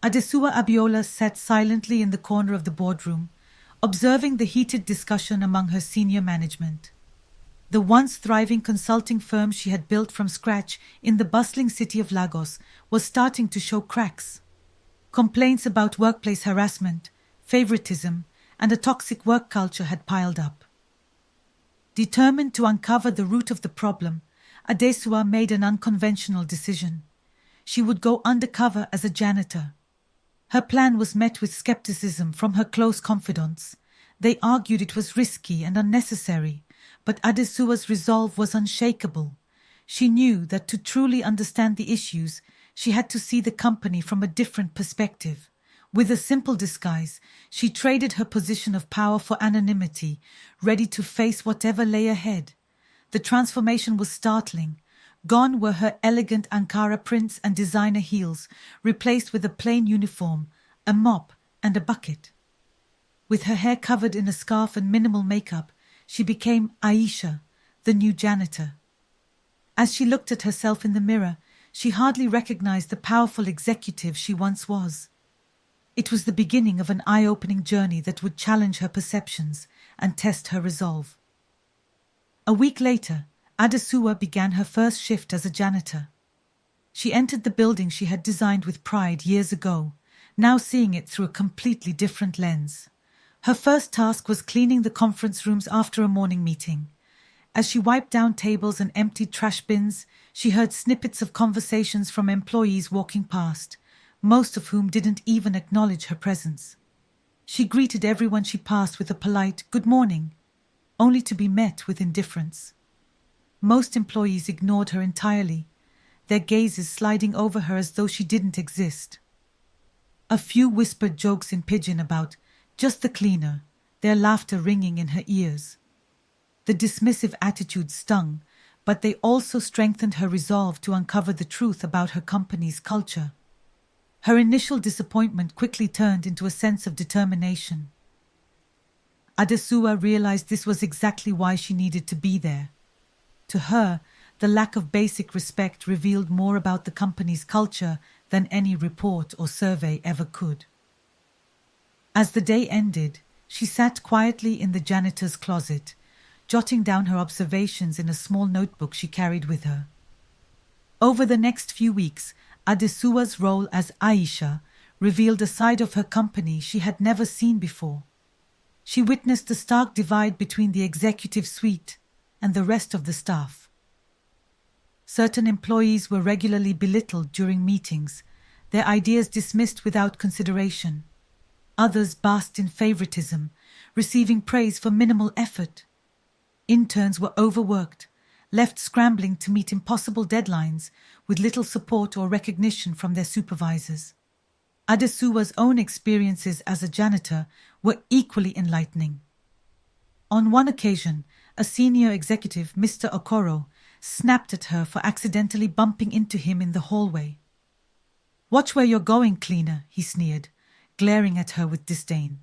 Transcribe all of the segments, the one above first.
Adesuwa Abiola sat silently in the corner of the boardroom, observing the heated discussion among her senior management. The once thriving consulting firm she had built from scratch in the bustling city of Lagos was starting to show cracks. Complaints about workplace harassment, favoritism, and a toxic work culture had piled up. Determined to uncover the root of the problem, Adesuwa made an unconventional decision. She would go undercover as a janitor. Her plan was met with skepticism from her close confidants. They argued it was risky and unnecessary, but Adesuwa's resolve was unshakable. She knew that to truly understand the issues, she had to see the company from a different perspective. With a simple disguise, she traded her position of power for anonymity, ready to face whatever lay ahead. The transformation was startling. Gone were her elegant Ankara prints and designer heels, replaced with a plain uniform, a mop, and a bucket. With her hair covered in a scarf and minimal makeup, she became Aisha, the new janitor. As she looked at herself in the mirror, she hardly recognized the powerful executive she once was. It was the beginning of an eye-opening journey that would challenge her perceptions and test her resolve. A week later, Adesuwa began her first shift as a janitor. She entered the building she had designed with pride years ago, now seeing it through a completely different lens. Her first task was cleaning the conference rooms after a morning meeting. As she wiped down tables and emptied trash bins, she heard snippets of conversations from employees walking past, most of whom didn't even acknowledge her presence. She greeted everyone she passed with a polite "good morning," only to be met with indifference. Most employees ignored her entirely, their gazes sliding over her as though she didn't exist. A few whispered jokes in pidgin about "just the cleaner," their laughter ringing in her ears. The dismissive attitude stung, but they also strengthened her resolve to uncover the truth about her company's culture. Her initial disappointment quickly turned into a sense of determination. Adesuwa realized this was exactly why she needed to be there. To her, the lack of basic respect revealed more about the company's culture than any report or survey ever could. As the day ended, she sat quietly in the janitor's closet, jotting down her observations in a small notebook she carried with her. Over the next few weeks, Adesuwa's role as Aisha revealed a side of her company she had never seen before. She witnessed the stark divide between the executive suite and the rest of the staff. Certain employees were regularly belittled during meetings, their ideas dismissed without consideration. Others basked in favoritism, receiving praise for minimal effort. Interns were overworked, left scrambling to meet impossible deadlines with little support or recognition from their supervisors. Adesuwa's own experiences as a janitor were equally enlightening. On one occasion, a senior executive, Mr. Okoro, snapped at her for accidentally bumping into him in the hallway. "Watch where you're going, cleaner," he sneered, glaring at her with disdain.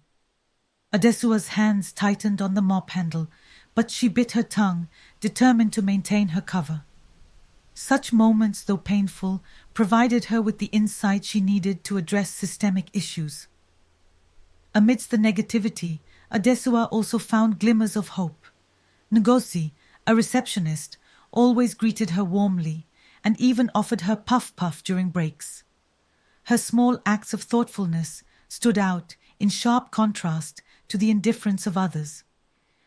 Adesuwa's hands tightened on the mop handle, but she bit her tongue, determined to maintain her cover. Such moments, though painful, provided her with the insight she needed to address systemic issues. Amidst the negativity, Adesuwa also found glimmers of hope. Ngozi, a receptionist, always greeted her warmly and even offered her puff-puff during breaks. Her small acts of thoughtfulness stood out in sharp contrast to the indifference of others.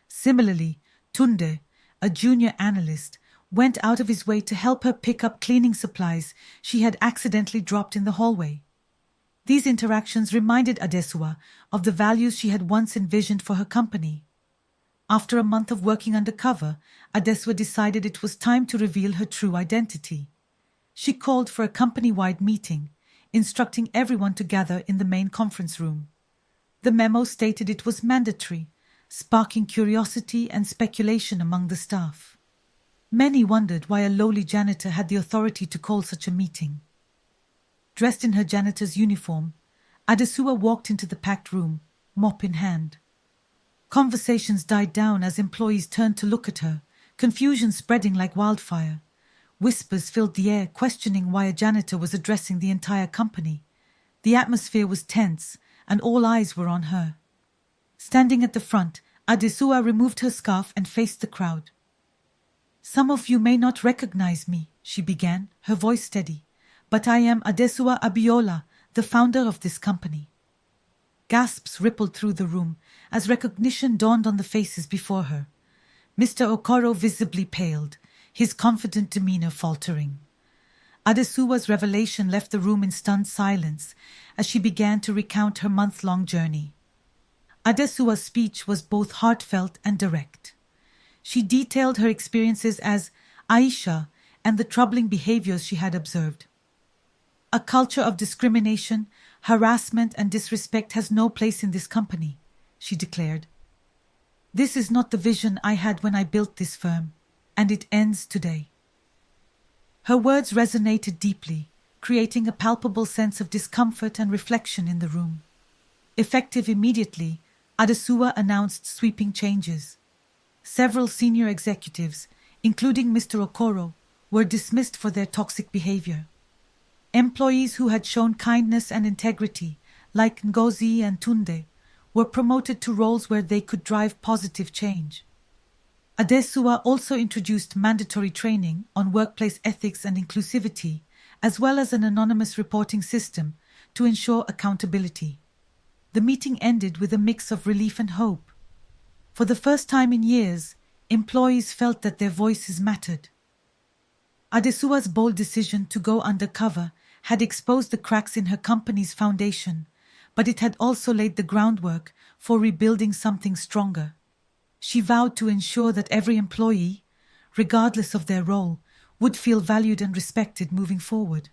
Similarly, Tunde, a junior analyst, went out of his way to help her pick up cleaning supplies she had accidentally dropped in the hallway. These interactions reminded Adesuwa of the values she had once envisioned for her company. After a month of working undercover, Adesuwa decided it was time to reveal her true identity. She called for a company-wide meeting, instructing everyone to gather in the main conference room. The memo stated it was mandatory, sparking curiosity and speculation among the staff. Many wondered why a lowly janitor had the authority to call such a meeting. Dressed in her janitor's uniform, Adesuwa walked into the packed room, mop in hand. Conversations died down as employees turned to look at her, confusion spreading like wildfire. Whispers filled the air, questioning why a janitor was addressing the entire company. The atmosphere was tense, and all eyes were on her. Standing at the front, Adesuwa removed her scarf and faced the crowd. "Some of you may not recognize me," she began, her voice steady, "but I am Adesuwa Abiola, the founder of this company." Gasps rippled through the room as recognition dawned on the faces before her. Mr. Okoro visibly paled, his confident demeanor faltering. Adesuwa's revelation left the room in stunned silence as she began to recount her month-long journey. Adesuwa's speech was both heartfelt and direct. She detailed her experiences as Aisha and the troubling behaviors she had observed. "A culture of discrimination, harassment and disrespect has no place in this company," she declared. "This is not the vision I had when I built this firm, and it ends today." Her words resonated deeply, creating a palpable sense of discomfort and reflection in the room. Effective immediately, Adesuwa announced sweeping changes. Several senior executives, including Mr. Okoro, were dismissed for their toxic behavior. Employees who had shown kindness and integrity, like Ngozi and Tunde, were promoted to roles where they could drive positive change. Adesuwa also introduced mandatory training on workplace ethics and inclusivity, as well as an anonymous reporting system to ensure accountability. The meeting ended with a mix of relief and hope. For the first time in years, employees felt that their voices mattered. Adesuwa's bold decision to go undercover had exposed the cracks in her company's foundation, but it had also laid the groundwork for rebuilding something stronger. She vowed to ensure that every employee, regardless of their role, would feel valued and respected moving forward.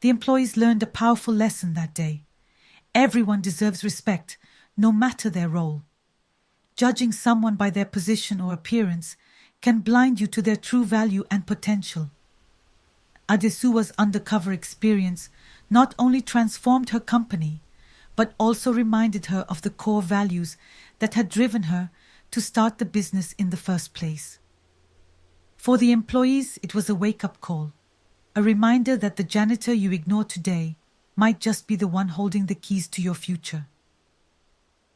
The employees learned a powerful lesson that day. Everyone deserves respect, no matter their role. Judging someone by their position or appearance can blind you to their true value and potential. Adesuwa's undercover experience not only transformed her company, but also reminded her of the core values that had driven her to start the business in the first place. For the employees, it was a wake-up call, a reminder that the janitor you ignore today might just be the one holding the keys to your future.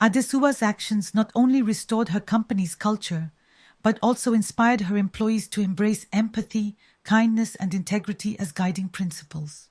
Adesuwa's actions not only restored her company's culture, but also inspired her employees to embrace empathy, kindness, and integrity as guiding principles.